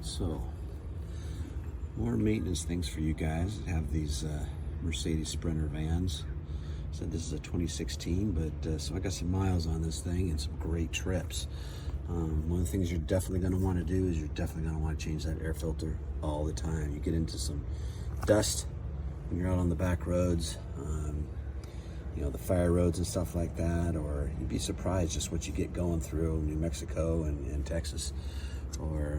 So, more maintenance things for you guys that have these Mercedes Sprinter vans. Said this is a 2016, but so I got some miles on this thing and some great trips. One of the things you're definitely going to want to do is you're definitely going to want to change that air filter all the time. You get into some dust when you're out on the back roads, you know, the fire roads and stuff like that, or you'd be surprised just what you get going through New Mexico and Texas, or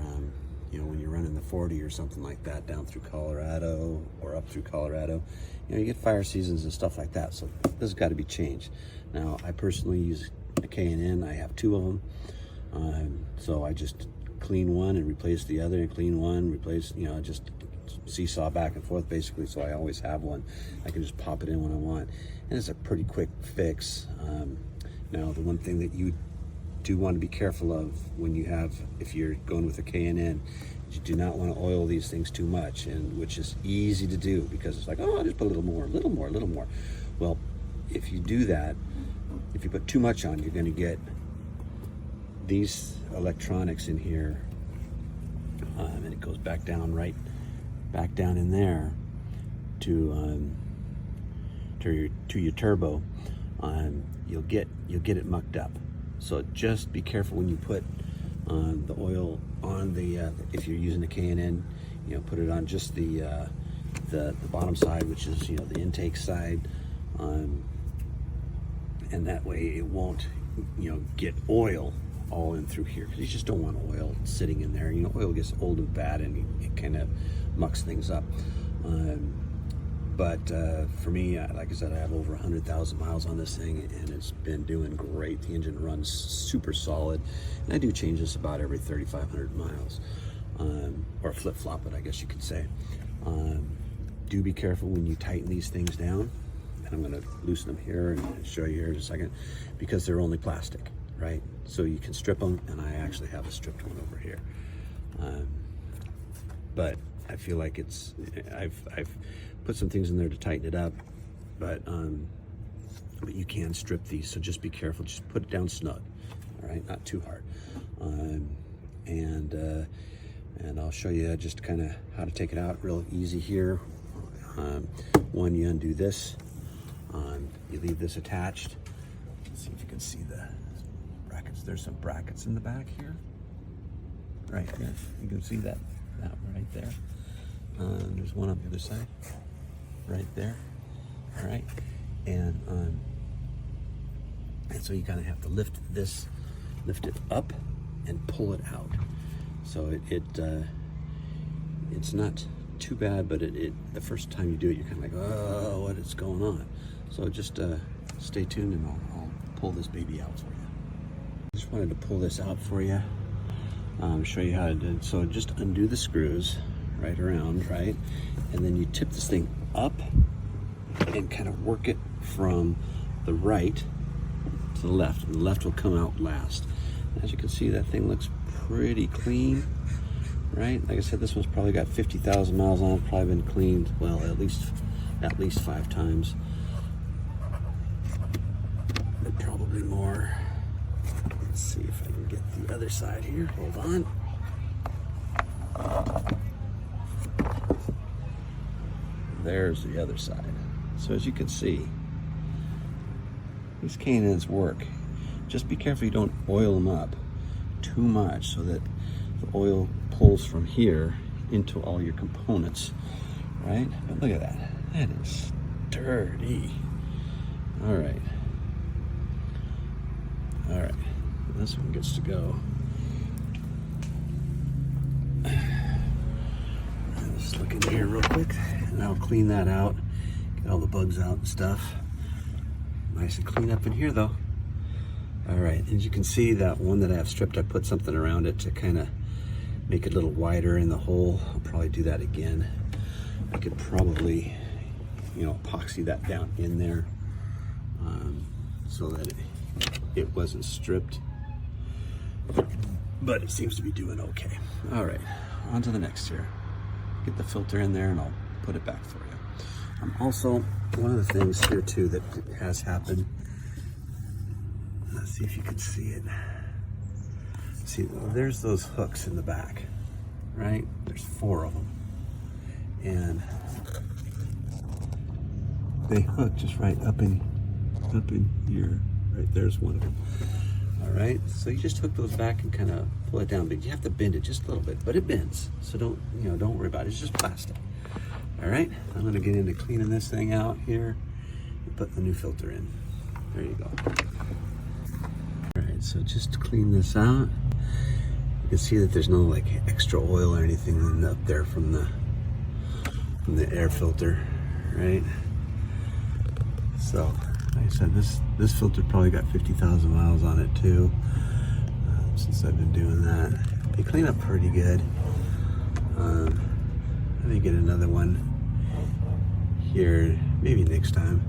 you know, when you're running the 40 or something like that down through Colorado or up through Colorado, you know, you get fire seasons and stuff like that. So this has got to be changed. Now, I personally use a K&N. I have two of them. So I just clean one and replace the other, and clean one, replace, you know, just seesaw back and forth basically. So I always have one. I can just pop it in when I want. And it's a pretty quick fix. Now, the one thing that you do want to be careful of when you have, if you're going with a K&N, you do not want to oil these things too much, and which is easy to do because it's like, oh, I'll just put a little more, a little more, a little more. Well, if you do that, if you put too much on, you're going to get these electronics in here, and it goes back down, right back down in there to your turbo. You'll get it mucked up. So just be careful when you put the oil on the if you're using a K&N, you know, put it on just the bottom side, which is, you know, the intake side, and that way it won't, you know, get oil all in through here, because you just don't want oil sitting in there. You know, oil gets old and bad, and it kind of mucks things up. But for me, like I said, I have over 100,000 miles on this thing, and it's been doing great. The engine runs super solid, and I do change this about every 3,500 miles, or flip-flop it, I guess you could say. Do be careful when you tighten these things down, and I'm going to loosen them here and show you here in a second, because they're only plastic, right? So you can strip them, and I actually have a stripped one over here. But I feel like I've put some things in there to tighten it up, but you can strip these, so just be careful. Just put it down snug, all right, not too hard. And I'll show you just kind of how to take it out real easy here. One, you undo this. You leave this attached. Let's see if you can see the brackets. There's some brackets in the back here, right here. You can see that right there. There's one on the other side, right there. All right, and so you kind of have to lift it up and pull it out. So it's not too bad, but the first time you do it, you're kind of like, oh, what is going on? So just stay tuned, and I'll pull this baby out for you. I just wanted to pull this out for you, show you how to do it. So just undo the screws right around, right? And then you tip this thing up and kind of work it from the right to the left, and the left will come out last. As you can see, that thing looks pretty clean, right? Like I said, this one's probably got 50,000 miles on it, probably been cleaned, well, at least 5 times, but probably more. Let's see if I can get the other side here. Hold on. There's the other side. So as you can see, these K&Ns work. Just be careful you don't oil them up too much, so that the oil pulls from here into all your components, right? But look at that. That is dirty. All right. All right. This one gets to go. Just look in here real quick, and I'll clean that out, get all the bugs out and stuff. Nice and clean up in here though. All right, as you can see, that one that I have stripped, I put something around it to kind of make it a little wider in the hole. I'll probably do that again. I could probably, you know, epoxy that down in there, so that it wasn't stripped, but it seems to be doing okay. All right, on to the next here. Get the filter in there, and I'll put it back for you. Also, one of the things here too that has happened, let's see if you can see it. See, there's those hooks in the back, right? There's 4 of them. And they hook just right up in here. Right there's one of them. All right, so you just hook those back and kind of pull it down, but you have to bend it just a little bit, but it bends. So don't worry about it. It's just plastic. All right, I'm gonna get into cleaning this thing out here and put the new filter in. There you go. All right, so just to clean this out, you can see that there's no like extra oil or anything up there from the air filter, right? So, like I said, this filter probably got 50,000 miles on it too, since I've been doing that. They clean up pretty good. I may get another one here, maybe next time,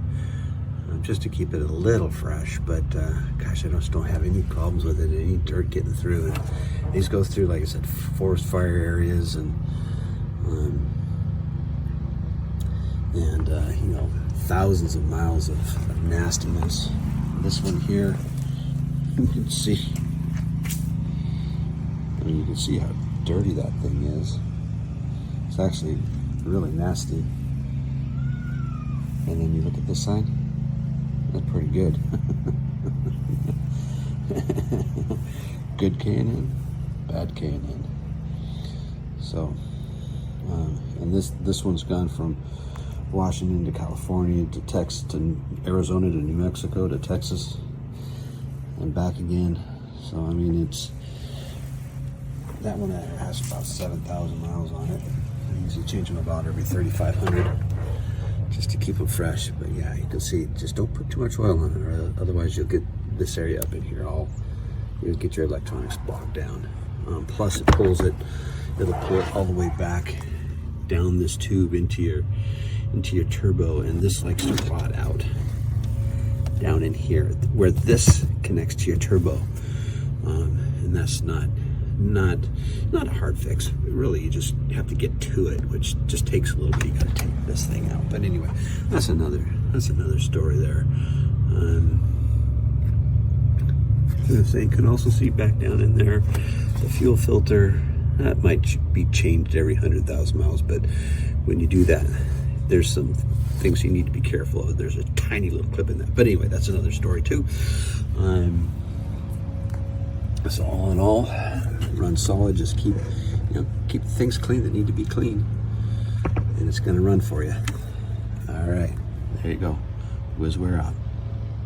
just to keep it a little fresh. But gosh, I just don't have any problems with it, any dirt getting through. And these go through, like I said, forest fire areas and you know, thousands of miles of nastiness. This one here, you can see. I mean, you can see how dirty that thing is. It's actually really nasty. And then you look at this side, that's pretty good. Good K&N, bad K&N. So, and this one's gone from Washington to California to Texas to Arizona to New Mexico to Texas and back again. So I mean, that one has about 7,000 miles on it. I usually change them about every 3,500 just to keep them fresh. But yeah, you can see, just don't put too much oil on it, or otherwise you'll get this area up in here you'll get your electronics bogged down. Plus it pulls it, it'll pull it all the way back down this tube into your turbo, and this likes to rot out down in here where this connects to your turbo, and that's not a hard fix. Really, you just have to get to it, which just takes a little bit. You got to take this thing out. But anyway, that's another story there. This thing can also see back down in there. The fuel filter, that might be changed every 100,000 miles, but when you do that, there's some things you need to be careful of. There's a tiny little clip in that. But anyway, that's another story too. So all in all, run solid. Just keep things clean that need to be clean, and it's going to run for you. All right, there you go. WizWare out.